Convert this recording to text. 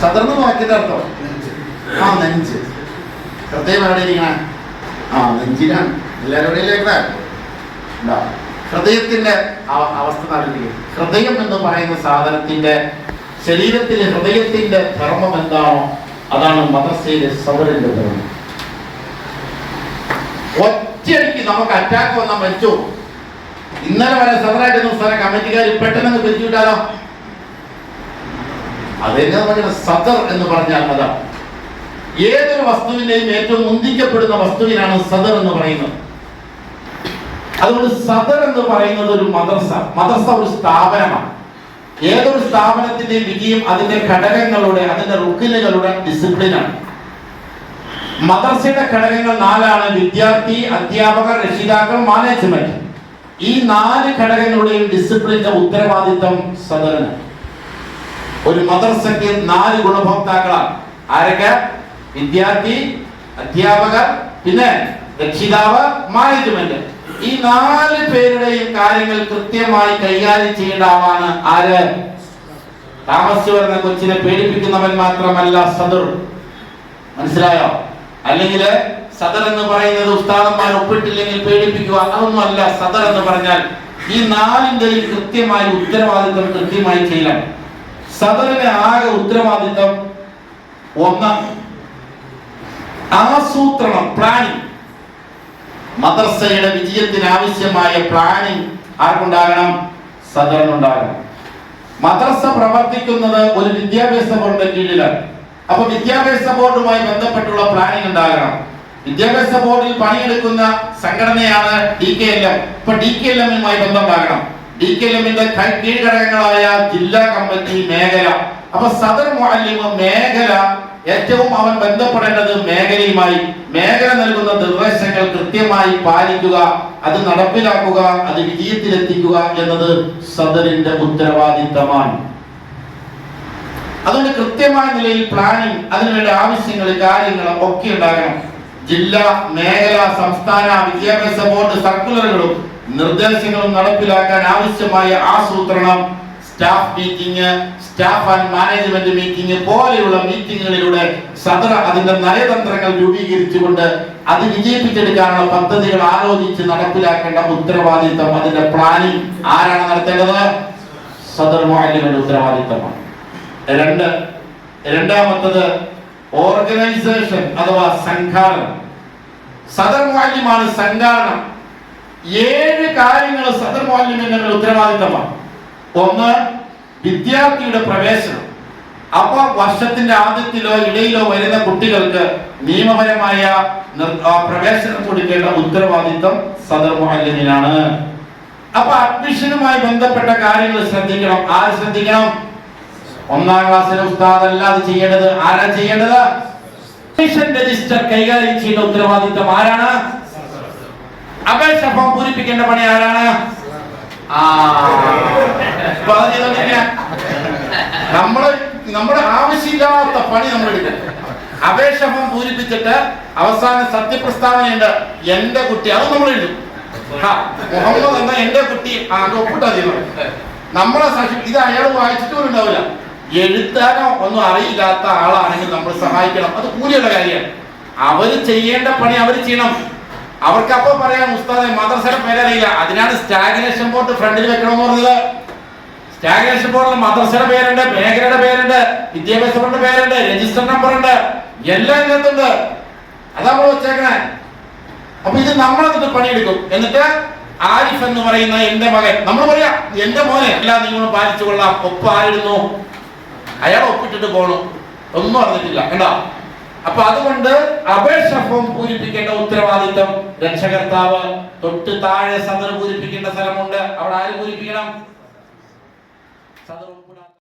സദർന്ന് വാക്കിന്റെ അർത്ഥം നെഞ്ച്. ഹൃദയം എവിടെ ഇരിക്കണേ? നെഞ്ചിനാണ്. എല്ലാവരുടെയിലേക്ക് ഹൃദയത്തിന്റെ അവസ്ഥ നടക്കുകയും ഹൃദയം എന്ന് പറയുന്ന സാധനത്തിന്റെ ശരീരത്തിലെ ഹൃദയത്തിന്റെ ധർമ്മം എന്താണോ അതാണ് മദ്രസയിലെ സദറിന്റെ ധർമ്മം. ഒറ്റയടിക്ക് നമുക്ക് അറ്റാക്ക് വന്നാൽ മരിച്ചു. ഇന്നലെ വരെ സദറായിട്ട് സ്ഥലം കമ്മിറ്റിക്കാർ പെട്ടെന്ന് പിരിച്ചു വിട്ടാലോ? അതെന്നെ പറയുന്നത് സദർ എന്ന് പറഞ്ഞാൽ അതാണ്. ഏതൊരു വസ്തുവിന്റെയും ഏറ്റവും മുന്തിക്കപ്പെടുന്ന വസ്തുവിനാണ് സദർ എന്ന് പറയുന്നത്. അതുകൊണ്ട് സദർ എന്ന് പറയുന്നത് ഒരു മദ്രസ ഒരു സ്ഥാപനമാണ്. ഏതൊരു സ്ഥാപനത്തിന്റെയും വിജയം അതിന്റെ ഘടകങ്ങളുടെ, അതിന്റെ റുക്കിനുകളുടെ ഡിസിപ്ലിനാണ്. മദ്രസയുടെ ഘടകങ്ങൾ 4ആണ്: വിദ്യാർത്ഥി, അധ്യാപകർ, രക്ഷിതാക്കൾ, മാനേജ്മെന്റ്. ഈ 4 ഘടകങ്ങളുടെയും ഡിസിപ്ലിന്റെ ഉത്തരവാദിത്തം സദറിന്. ഒരു മദ്രസയ്ക്ക് 4 ഗുണഭോക്താക്കളാണ്. ആരൊക്കെ? വിദ്യാർത്ഥി, അധ്യാപകർ, പിന്നെ രക്ഷിതാവ്, മാനേജ്മെന്റ്. ഈ 4 പേരുടെയും കാര്യങ്ങൾ കൃത്യമായി കൈകാര്യം ചെയ്യേണ്ട ആളാണ് ആര്? താമസിച്ചു വരുന്ന കൊച്ചിനെ പേടിപ്പിക്കുന്നവൻ മാത്രമല്ല സദർ. മനസ്സിലായോ? അല്ലെങ്കിൽ സദർ എന്ന് പറയുന്നത് ഉസ്താദന്മാർ ഒപ്പിട്ടില്ലെങ്കിൽ പേടിപ്പിക്കുക, അതൊന്നും അല്ല. സദർ എന്ന് പറഞ്ഞാൽ ഈ 4ന്റെയും കൃത്യമായി ഉത്തരവാദിത്വം കൃത്യമായി ചെയ്യണം. സദറിന് ആകെ ഉത്തരവാദിത്വം 1 ആസൂത്രണം, പ്ലാനിങ്. മദ്രസയുടെ വിജയത്തിന് ആവശ്യമായ പ്ലാനിങ് ആർക്കുണ്ടാകണം? സദറിനുണ്ടാകണം. മദ്രസ പ്രവർത്തിക്കുന്നത് ഒരു വിദ്യാഭ്യാസ ബോർഡിന്റെ കീഴിലാണ്. അപ്പൊ വിദ്യാഭ്യാസ ബോർഡുമായി ബന്ധപ്പെട്ടുള്ള പ്ലാനിങ് ഉണ്ടാകണം. വിദ്യാഭ്യാസ ബോർഡിൽ പണിയെടുക്കുന്ന സംഘടനയാണ് DKLM. ഇപ്പൊ DKLM-മായി ബന്ധമുണ്ടാകണം. DKLM-ന്റെ കീഴ്ഘടകങ്ങളായ ജില്ലാ കമ്മിറ്റി, മേഖല. അപ്പൊ സദർ മുഅല്ലിം മേഖല ഏറ്റവും അവൻ ബന്ധപ്പെടേണ്ടത് മേഖലയുമായി. മേഖല നൽകുന്ന നിർദ്ദേശങ്ങൾ കൃത്യമായി പാലിക്കുക, അത് നടപ്പിലാക്കുക, അത് വിജയത്തിലെത്തിക്കുക എന്നത് സദറിന്റെ ഉത്തരവാദിത്തമാണ്. അതുകൊണ്ട് കൃത്യമായ നിലയിൽ പ്ലാനിങ്, അതിനുവേണ്ട ആവശ്യങ്ങൾ, കാര്യങ്ങൾ ഒക്കെ ഉണ്ടാകണം. ജില്ലാ, മേഖല, സംസ്ഥാന വിദ്യാഭ്യാസ ബോർഡ് സർക്കുലറുകളും നിർദ്ദേശങ്ങളും നടപ്പിലാക്കാൻ ആവശ്യമായ ആസൂത്രണം, staff meeting, staff and management meeting പോലെയുള്ള മീറ്റിങ്ങുകളിലൂടെ സദർ അതിന്റെ നയതന്ത്രങ്ങൾ രൂപീകരിച്ചുകൊണ്ട് അത് വിജയിപ്പിച്ചെടുക്കാനുള്ള പദ്ധതികൾ ആലോചിച്ച് നടപ്പിലാക്കേണ്ട ഉത്തരവാദിത്തം, അതിന്റെ പ്ലാനിങ് ആരാണ് നടത്തേണ്ടത്? സദർ മുഅല്ലിമിന്റെ ഉത്തരവാദിത്തമാണ്. രണ്ടാമത്തത് ഓർഗനൈസേഷൻ അഥവാ സംഘാടനം. സദർ മുഅല്ലിമാണ് സംഘാടനം. 7 കാര്യങ്ങൾ സദർ മുഅല്ലിമിന്റെ ഉത്തരവാദിത്തമാണ്. 1 വിദ്യാർത്ഥിയുടെ പ്രവേശനം. അപ്പൊ വർഷത്തിന്റെ ആദ്യത്തിലോ ഇടയിലോ വരുന്ന കുട്ടികൾക്ക് നിയമപരമായ പ്രവേശനം കൊടുക്കേണ്ട ഉത്തരവാദിത്തം സദർ മുഅല്ലിമിനാണ്. അപ്പൊ അഡ്മിഷനുമായി ബന്ധപ്പെട്ട കാര്യങ്ങൾ ശ്രദ്ധിക്കണം. ആര് ശ്രദ്ധിക്കണം? 1ാം ക്ലാസ്സിലെ ഉസ്താദ് അല്ലാതെ ചെയ്യേണ്ടത് ആരാ ചെയ്യേണ്ടത്? അഡ്മിഷൻ രജിസ്റ്റർ കൈകാര്യം ചെയ്യുന്ന ഉത്തരവാദിത്തം ആരാണ്? അപേക്ഷ ഫോം പൂരിപ്പിക്കേണ്ട പണി ആരാണ്? നമ്മുടെ ആവശ്യമില്ലാത്ത പണി നമ്മൾ എടുക്കണം. അപേക്ഷ ഫോം പൂരിപ്പിച്ചിട്ട് അവസാന സത്യപ്രസ്താവനയുണ്ട്, എന്റെ കുട്ടി, അത് നമ്മൾ എഴുതും. മുഹമ്മദ് എന്ന എന്റെ കുട്ടി ഒപ്പിട്ടാ നമ്മളെ ഇത് അയാൾ വായിച്ചിട്ട് പോലും ഉണ്ടാവില്ല. എഴുതാനോ ഒന്നും അറിയില്ലാത്ത ആളാണെങ്കിൽ നമ്മൾ സഹായിക്കണം. അത് കൂലിയുള്ള കാര്യമാണ്. അവര് ചെയ്യേണ്ട പണി അവർ ചെയ്യണം. അവർക്ക് അപ്പൊ പറയാം, ഉസ്താദെ മദ്രസയുടെ പേരറിയില്ല, അതിനാണ് സ്റ്റാഗ്നേഷൻ ബോർഡ് ഫ്രണ്ടിൽ വെക്കണമെന്ന് പറഞ്ഞത്. സ്റ്റാഗ്നേഷൻ ബോർഡിൽ മദ്രസയുടെ പേരുണ്ട്, മേഖലയുടെ പേരുണ്ട്, വിദ്യാഭ്യാസ ബോർഡിന്റെ പേരുണ്ട്, രജിസ്റ്റർ നമ്പർ ഉണ്ട്, എല്ലാം ഇതിനകത്തുണ്ട്. അതാ നമ്മൾ വെച്ചേക്കണേ. അപ്പൊ ഇത് നമ്മളെന്നിട്ട് പണിയെടുക്കും. എന്നിട്ട് ആരിഫ് എന്ന് പറയുന്ന എന്റെ മകൻ, നമ്മൾ പറയാം എന്റെ മോനെ എല്ലാം നിങ്ങൾ പാലിച്ചു കൊള്ളാം, ഒപ്പ് ആയിരുന്നു, അയാൾ ഒപ്പിട്ടിട്ട് പോണു, ഒന്നും അറിഞ്ഞിട്ടില്ല കണ്ടോ. അപ്പൊ അതുകൊണ്ട് അപേക്ഷ ഫോം പൂരിപ്പിക്കേണ്ട ഉത്തരവാദിത്തം രക്ഷകർത്താവ്. തൊട്ട് താഴെ സദർ പൂരിപ്പിക്കേണ്ട സ്ഥലമുണ്ട്, അവിടെ ആര് പൂരിപ്പിക്കണം? സദർ